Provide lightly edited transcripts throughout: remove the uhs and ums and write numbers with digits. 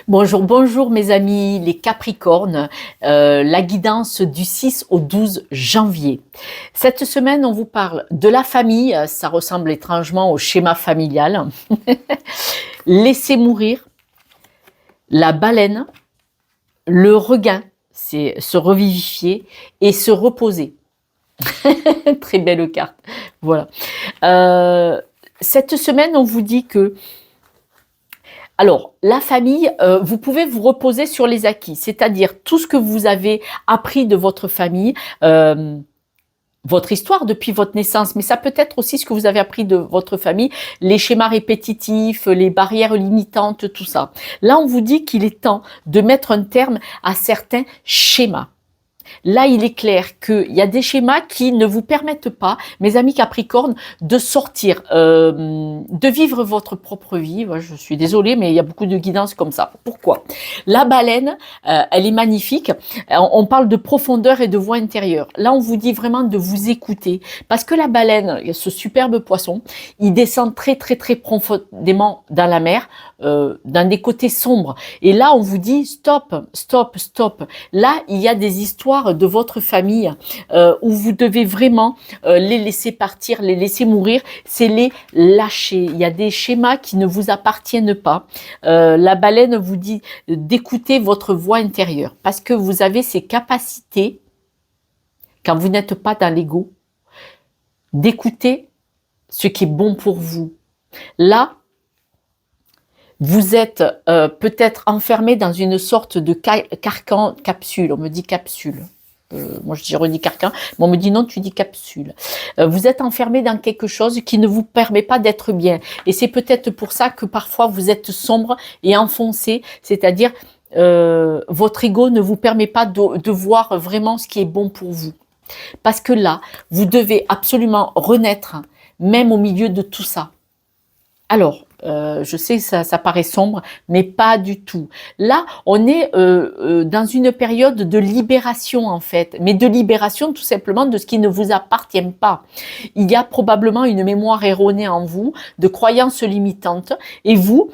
Bonjour, bonjour mes amis, les Capricornes, la guidance du 6 au 12 janvier. Cette semaine, on vous parle de la famille, ça ressemble étrangement au schéma familial. Laisser mourir, la baleine, le regain, c'est se revivifier et se reposer. Très belle carte, voilà. Cette semaine, on vous dit que alors, la famille, vous pouvez vous reposer sur les acquis, c'est-à-dire tout ce que vous avez appris de votre famille, votre histoire depuis votre naissance, mais ça peut être aussi ce que vous avez appris de votre famille, les schémas répétitifs, les barrières limitantes, tout ça. Là, on vous dit qu'il est temps de mettre un terme à certains schémas. Là, il est clair qu'il y a des schémas qui ne vous permettent pas, mes amis Capricornes, de sortir, de vivre votre propre vie. Je suis désolée, mais il y a beaucoup de guidance comme ça. Pourquoi? La baleine, elle est magnifique. On parle de profondeur et de voix intérieure. Là, on vous dit vraiment de vous écouter. Parce que la baleine, ce superbe poisson, il descend très, très, très profondément dans la mer, dans des côtés sombres. Et là, on vous dit stop, stop, stop. Là, il y a des histoires de votre famille où vous devez vraiment les laisser partir, les laisser mourir, c'est les lâcher. Il y a des schémas qui ne vous appartiennent pas. La baleine vous dit d'écouter votre voix intérieure parce que vous avez ces capacités, quand vous n'êtes pas dans l'ego, d'écouter ce qui est bon pour vous. Là, vous êtes peut-être enfermé dans une sorte de carcan, capsule. On me dit capsule. Moi, je redis carcan, mais on me dit non, tu dis capsule. Vous êtes enfermé dans quelque chose qui ne vous permet pas d'être bien. Et c'est peut-être pour ça que parfois vous êtes sombre et enfoncé, c'est-à-dire votre ego ne vous permet pas de voir vraiment ce qui est bon pour vous. Parce que là, vous devez absolument renaître, même au milieu de tout ça. Alors, je sais que ça paraît sombre, mais pas du tout. Là, on est dans une période de libération en fait, mais de libération tout simplement de ce qui ne vous appartient pas. Il y a probablement une mémoire erronée en vous, de croyances limitantes, et vous,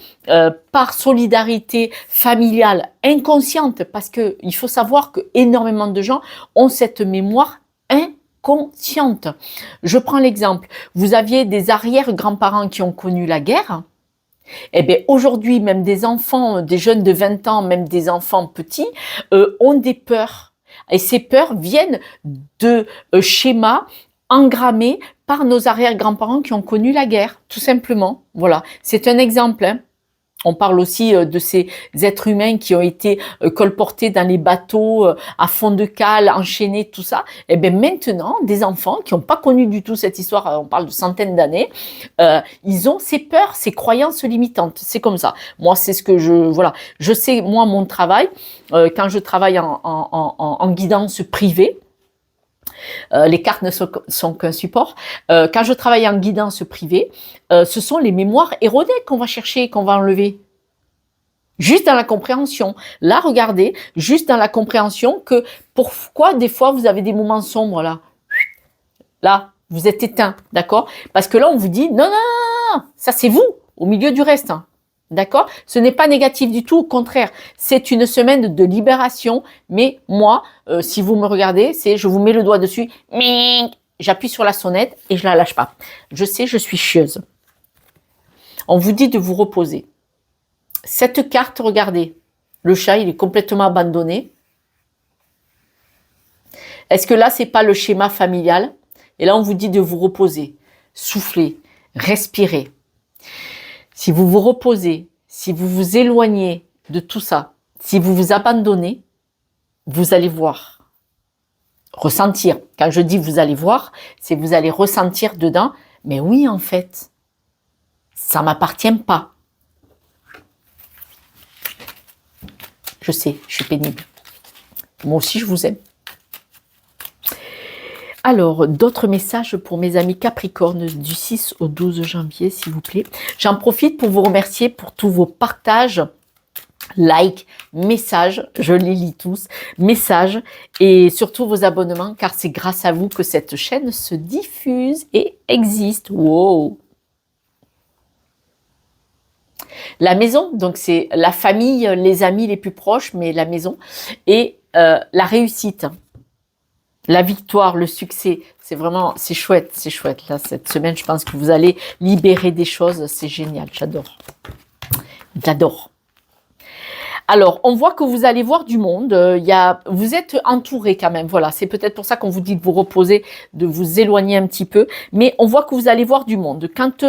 par solidarité familiale inconsciente, parce que il faut savoir que énormément de gens ont cette mémoire inconsciente. Je prends l'exemple, vous aviez des arrière-grands-parents qui ont connu la guerre. Eh bien, aujourd'hui, même des enfants, des jeunes de 20 ans, même des enfants petits, ont des peurs. Et ces peurs viennent de schémas engrammés par nos arrière-grands-parents qui ont connu la guerre, tout simplement. Voilà, c'est un exemple, hein. On parle aussi de ces êtres humains qui ont été colportés dans les bateaux à fond de cale, enchaînés, tout ça. Et bien maintenant, des enfants qui n'ont pas connu du tout cette histoire, on parle de centaines d'années, ils ont ces peurs, ces croyances limitantes. C'est comme ça. Moi, c'est ce que voilà. Je sais, moi, mon travail, quand je travaille en guidance privée, les cartes ne sont qu'un support. Quand je travaille en guidance privée, ce sont les mémoires erronées qu'on va chercher, qu'on va enlever. Juste dans la compréhension. Là, regardez, juste dans la compréhension que pourquoi des fois vous avez des moments sombres là. Là, vous êtes éteint, d'accord? Parce que là, on vous dit non, non, non, non, ça c'est vous, au milieu du reste. Hein. D'accord? Ce n'est pas négatif du tout, au contraire. C'est une semaine de libération, mais moi, si vous me regardez, c'est je vous mets le doigt dessus, j'appuie sur la sonnette et je la lâche pas. Je sais, je suis chieuse. On vous dit de vous reposer. Cette carte, regardez, le chat, il est complètement abandonné. Est-ce que là, c'est pas le schéma familial? Et là, on vous dit de vous reposer, souffler, respirer. Si vous vous reposez, si vous vous éloignez de tout ça, si vous vous abandonnez, vous allez voir, ressentir. Quand je dis vous allez voir, c'est vous allez ressentir dedans, mais oui, en fait, ça m'appartient pas. Je sais, je suis pénible. Moi aussi, je vous aime. Alors, d'autres messages pour mes amis Capricornes du 6 au 12 janvier, s'il vous plaît. J'en profite pour vous remercier pour tous vos partages, likes, messages, je les lis tous, messages et surtout vos abonnements, car c'est grâce à vous que cette chaîne se diffuse et existe. Wow! La maison, donc c'est la famille, les amis les plus proches, mais la maison. Et la réussite, la victoire, le succès, c'est vraiment, c'est chouette, c'est chouette. Là, cette semaine, je pense que vous allez libérer des choses, c'est génial, j'adore. J'adore. Alors, on voit que vous allez voir du monde, vous êtes entouré quand même, voilà, c'est peut-être pour ça qu'on vous dit de vous reposer, de vous éloigner un petit peu, mais on voit que vous allez voir du monde. Quand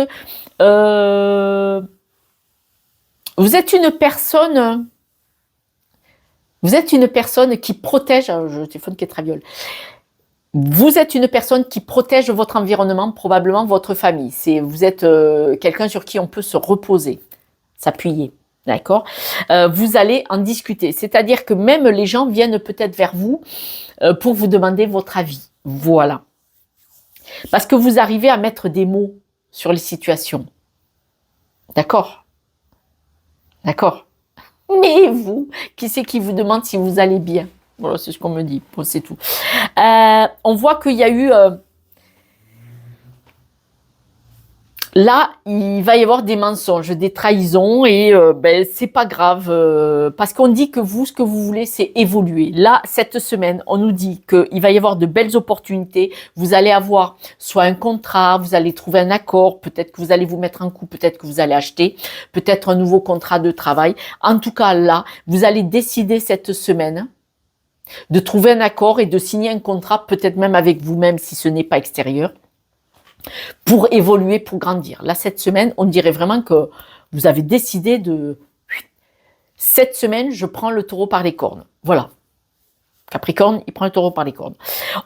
vous êtes une personne qui protège, le téléphone qui est traviole, vous êtes une personne qui protège votre environnement, probablement votre famille. Vous êtes quelqu'un sur qui on peut se reposer, s'appuyer. D'accord. Vous allez en discuter. C'est-à-dire que même les gens viennent peut-être vers vous pour vous demander votre avis. Voilà. Parce que vous arrivez à mettre des mots sur les situations. D'accord. D'accord. Mais vous, qui c'est qui vous demande si vous allez bien? Voilà, c'est ce qu'on me dit. Bon, c'est tout. On voit qu'il y a eu... là, il va y avoir des mensonges, des trahisons et c'est pas grave parce qu'on dit que vous, ce que vous voulez, c'est évoluer. Là, cette semaine, on nous dit qu'il va y avoir de belles opportunités. Vous allez avoir soit un contrat, vous allez trouver un accord, peut-être que vous allez vous mettre en couple, peut-être que vous allez acheter, peut-être un nouveau contrat de travail. En tout cas, là, vous allez décider cette semaine de trouver un accord et de signer un contrat, peut-être même avec vous-même si ce n'est pas extérieur, pour évoluer, pour grandir. Là, cette semaine, on dirait vraiment que vous avez décidé de... Cette semaine, je prends le taureau par les cornes. Voilà. Capricorne, il prend le taureau par les cornes.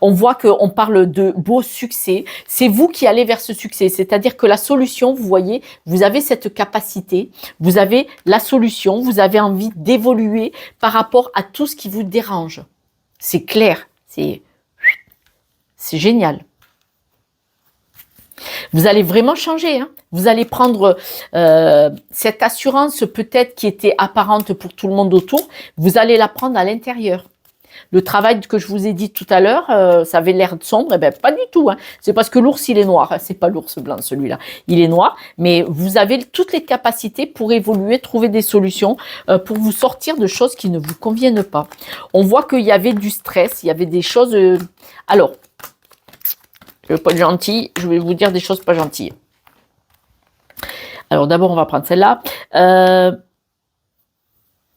On voit qu'on parle de beau succès. C'est vous qui allez vers ce succès. C'est-à-dire que la solution, vous voyez, vous avez cette capacité, vous avez la solution, vous avez envie d'évoluer par rapport à tout ce qui vous dérange. C'est clair, c'est génial. Vous allez vraiment changer, hein. Vous allez prendre cette assurance peut-être qui était apparente pour tout le monde autour, vous allez la prendre à l'intérieur. Le travail que je vous ai dit tout à l'heure, ça avait l'air sombre, eh bien pas du tout. Hein. C'est parce que l'ours il est noir, hein. C'est pas l'ours blanc celui-là, il est noir, mais vous avez toutes les capacités pour évoluer, trouver des solutions, pour vous sortir de choses qui ne vous conviennent pas. On voit qu'il y avait du stress, il y avait des choses... Alors, je ne veux pas être gentil, je vais vous dire des choses pas gentilles. Alors d'abord, on va prendre celle-là.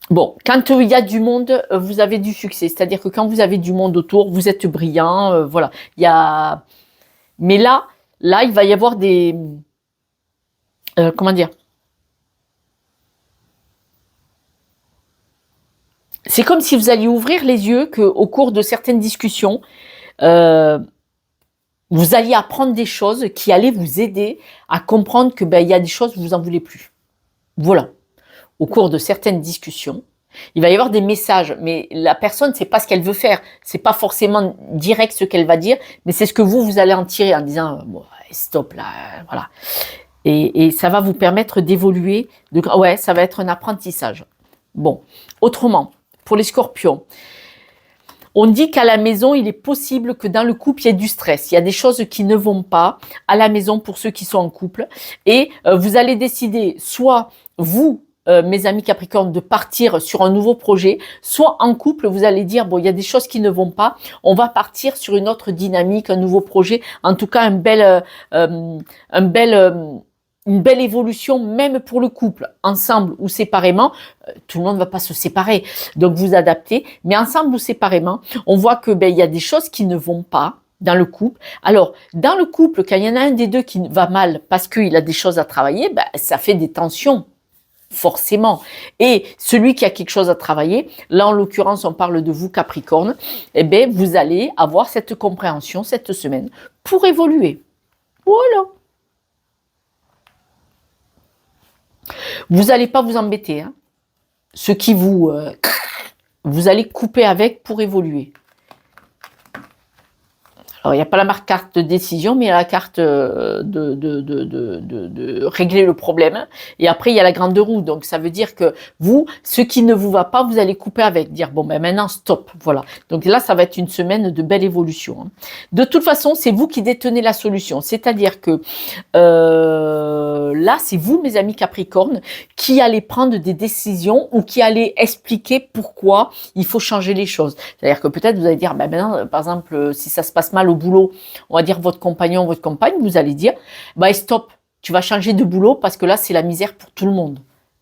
Bon, quand il y a du monde, vous avez du succès. C'est-à-dire que quand vous avez du monde autour, vous êtes brillant. Voilà. Mais là, il va y avoir des... comment dire? C'est comme si vous alliez ouvrir les yeux qu'au cours de certaines discussions, vous alliez apprendre des choses qui allaient vous aider à comprendre que il y a des choses que vous en voulez plus. Voilà. Au cours de certaines discussions, il va y avoir des messages, mais la personne, c'est pas ce qu'elle veut faire. C'est pas forcément direct ce qu'elle va dire, mais c'est ce que vous allez en tirer en disant bon, stop là, voilà. Et ça va vous permettre d'évoluer. Ouais, ça va être un apprentissage. Bon, autrement, pour les scorpions, on dit qu'à la maison, il est possible que dans le couple, il y ait du stress. Il y a des choses qui ne vont pas à la maison pour ceux qui sont en couple. Et vous allez décider, soit vous, mes amis Capricorne, de partir sur un nouveau projet, soit en couple, vous allez dire, bon, il y a des choses qui ne vont pas, on va partir sur une autre dynamique, un nouveau projet, en tout cas une belle évolution, même pour le couple, ensemble ou séparément. Tout le monde ne va pas se séparer, donc vous adaptez, mais ensemble ou séparément, on voit que il y a des choses qui ne vont pas dans le couple. Alors, dans le couple, quand il y en a un des deux qui va mal parce qu'il a des choses à travailler, ça fait des tensions, forcément. Et celui qui a quelque chose à travailler, là en l'occurrence on parle de vous Capricorne, vous allez avoir cette compréhension cette semaine pour évoluer. Voilà. Vous n'allez pas vous embêter. Hein. Ce qui vous allez couper avec pour évoluer. Alors, il n'y a pas la marque carte de décision, mais il y a la carte de régler le problème. Et après, il y a la grande roue. Donc, ça veut dire que vous, ce qui ne vous va pas, vous allez couper avec. Dire, bon, ben maintenant, stop. Voilà. Donc là, ça va être une semaine de belle évolution. Hein. De toute façon, c'est vous qui détenez la solution. C'est-à-dire que là, c'est vous, mes amis Capricorne, qui allez prendre des décisions ou qui allez expliquer pourquoi il faut changer les choses. C'est-à-dire que peut-être vous allez dire, ben maintenant, par exemple, si ça se passe mal au boulot, on va dire votre compagnon, votre compagne, vous allez dire, bah stop, tu vas changer de boulot parce que là, c'est la misère pour tout le monde.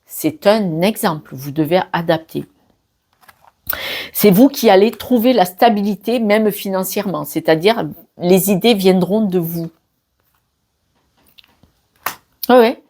C'est un exemple, vous devez adapter. C'est vous qui allez trouver la stabilité, même financièrement, c'est-à-dire les idées viendront de vous. Ouais.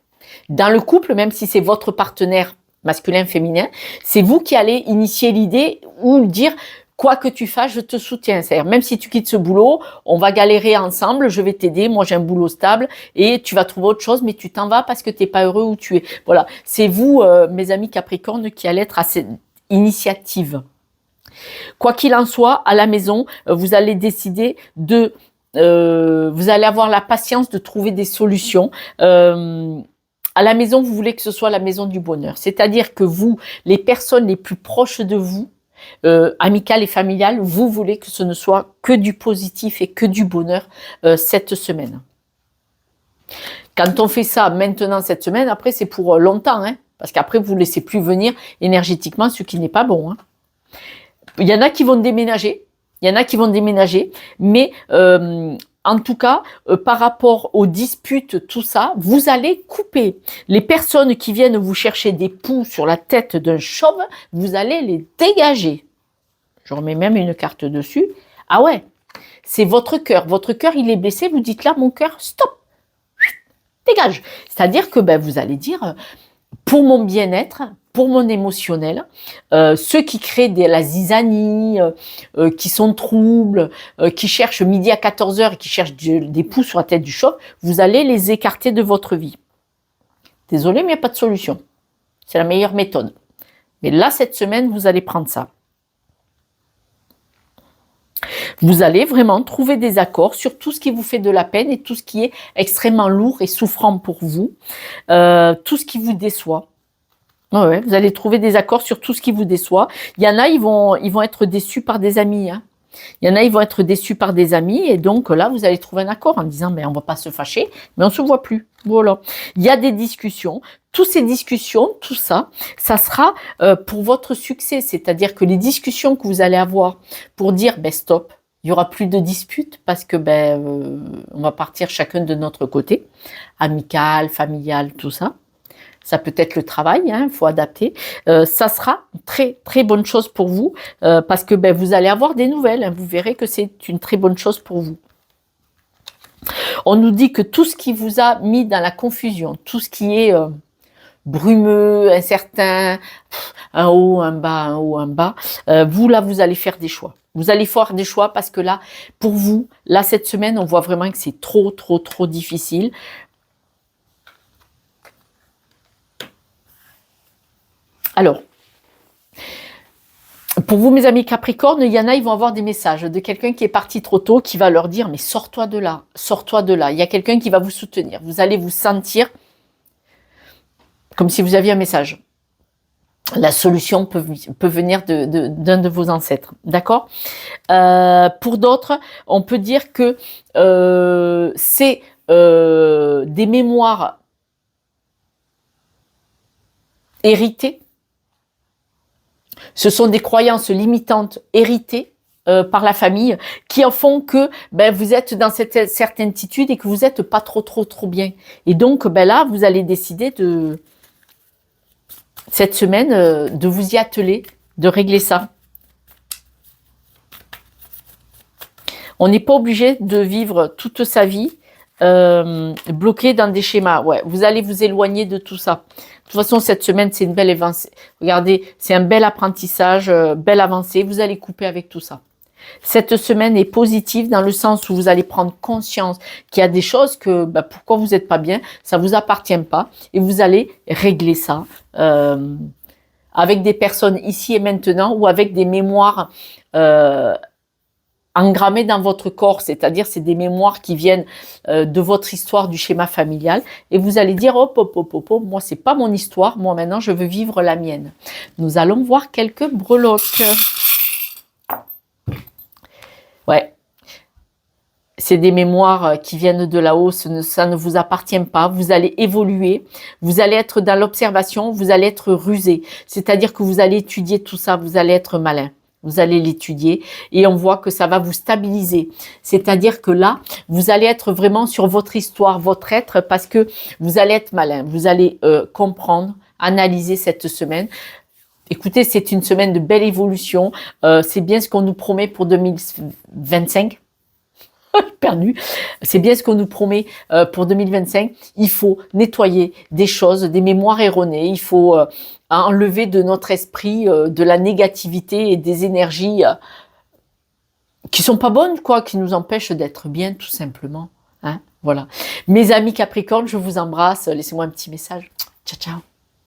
Dans le couple, même si c'est votre partenaire masculin, féminin, c'est vous qui allez initier l'idée ou dire quoi que tu fasses, je te soutiens. C'est-à-dire, même si tu quittes ce boulot, on va galérer ensemble, je vais t'aider, moi j'ai un boulot stable et tu vas trouver autre chose, mais tu t'en vas parce que tu n'es pas heureux où tu es. Voilà, c'est vous, mes amis Capricorne, qui allez être à cette initiative. Quoi qu'il en soit, à la maison, vous allez décider de... vous allez avoir la patience de trouver des solutions. À la maison, vous voulez que ce soit la maison du bonheur. C'est-à-dire que vous, les personnes les plus proches de vous, amicales et familiales, vous voulez que ce ne soit que du positif et que du bonheur cette semaine. Quand on fait ça maintenant cette semaine, après c'est pour longtemps, hein, parce qu'après vous ne laissez plus venir énergétiquement ce qui n'est pas bon. Hein. Il y en a qui vont déménager, mais en tout cas, par rapport aux disputes, tout ça, vous allez couper. Les personnes qui viennent vous chercher des poux sur la tête d'un chauve, vous allez les dégager. Je remets même une carte dessus. Ah ouais, c'est votre cœur. Votre cœur, il est blessé. Vous dites là, mon cœur, stop, dégage. C'est-à-dire que vous allez dire, pour mon bien-être, pour mon émotionnel, ceux qui créent de la zizanie, qui sont troubles, qui cherchent midi à 14h et qui cherchent des poux sur la tête du chauve, vous allez les écarter de votre vie. Désolé, mais il n'y a pas de solution. C'est la meilleure méthode. Mais là, cette semaine, vous allez prendre ça. Vous allez vraiment trouver des accords sur tout ce qui vous fait de la peine et tout ce qui est extrêmement lourd et souffrant pour vous, tout ce qui vous déçoit. Ouais, vous allez trouver des accords sur tout ce qui vous déçoit. Il y en a, ils vont être déçus par des amis. Hein. Il y en a, ils vont être déçus par des amis. Et donc là, vous allez trouver un accord en disant, on ne va pas se fâcher, mais on ne se voit plus. Voilà. Il y a des discussions. Toutes ces discussions, tout ça, ça sera pour votre succès. C'est-à-dire que les discussions que vous allez avoir pour dire, stop, il n'y aura plus de disputes parce que on va partir chacun de notre côté, amical, familial, tout ça. Ça peut être le travail, il faut adapter. Ça sera une très très bonne chose pour vous parce que vous allez avoir des nouvelles. Hein, vous verrez que c'est une très bonne chose pour vous. On nous dit que tout ce qui vous a mis dans la confusion, tout ce qui est brumeux, incertain, un haut, un bas, un haut, un bas, vous là, vous allez faire des choix. Vous allez faire des choix parce que là, pour vous, là, cette semaine, on voit vraiment que c'est trop, trop, trop difficile. Alors, pour vous, mes amis Capricorne, il y en a, ils vont avoir des messages de quelqu'un qui est parti trop tôt, qui va leur dire, mais sors-toi de là, sors-toi de là. Il y a quelqu'un qui va vous soutenir. Vous allez vous sentir comme si vous aviez un message. La solution peut venir d'un de vos ancêtres, d'accord ? Pour d'autres, on peut dire que c'est des mémoires héritées. Ce sont des croyances limitantes héritées par la famille qui en font que vous êtes dans cette certitude et que vous n'êtes pas trop bien. Et donc là, vous allez décider de cette semaine de vous y atteler, de régler ça. On n'est pas obligé de vivre toute sa vie bloqué dans des schémas. Ouais, vous allez vous éloigner de tout ça. De toute façon, cette semaine, c'est une belle avancée. Regardez, c'est un bel apprentissage, belle avancée. Vous allez couper avec tout ça. Cette semaine est positive dans le sens où vous allez prendre conscience qu'il y a des choses que, pourquoi vous n'êtes pas bien, ça vous appartient pas. Et vous allez régler ça avec des personnes ici et maintenant ou avec des mémoires engrammées dans votre corps, c'est-à-dire c'est des mémoires qui viennent de votre histoire du schéma familial, et vous allez dire hop, hop, hop, hop, hop, moi c'est pas mon histoire, moi maintenant je veux vivre la mienne. Nous allons voir quelques breloques. Ouais. C'est des mémoires qui viennent de là-haut, ça ne vous appartient pas, vous allez évoluer, vous allez être dans l'observation, vous allez être rusé, c'est-à-dire que vous allez étudier tout ça, vous allez être malin, vous allez l'étudier et on voit que ça va vous stabiliser, c'est-à-dire que là, vous allez être vraiment sur votre histoire, votre être, parce que vous allez être malin, vous allez comprendre, analyser cette semaine. Écoutez, c'est une semaine de belle évolution, c'est bien ce qu'on nous promet pour 2025. Perdu. C'est bien ce qu'on nous promet pour 2025. Il faut nettoyer des choses, des mémoires erronées. Il faut enlever de notre esprit de la négativité et des énergies qui sont pas bonnes, quoi, qui nous empêchent d'être bien, tout simplement. Hein, voilà. Mes amis Capricorne, je vous embrasse. Laissez-moi un petit message. Ciao, ciao.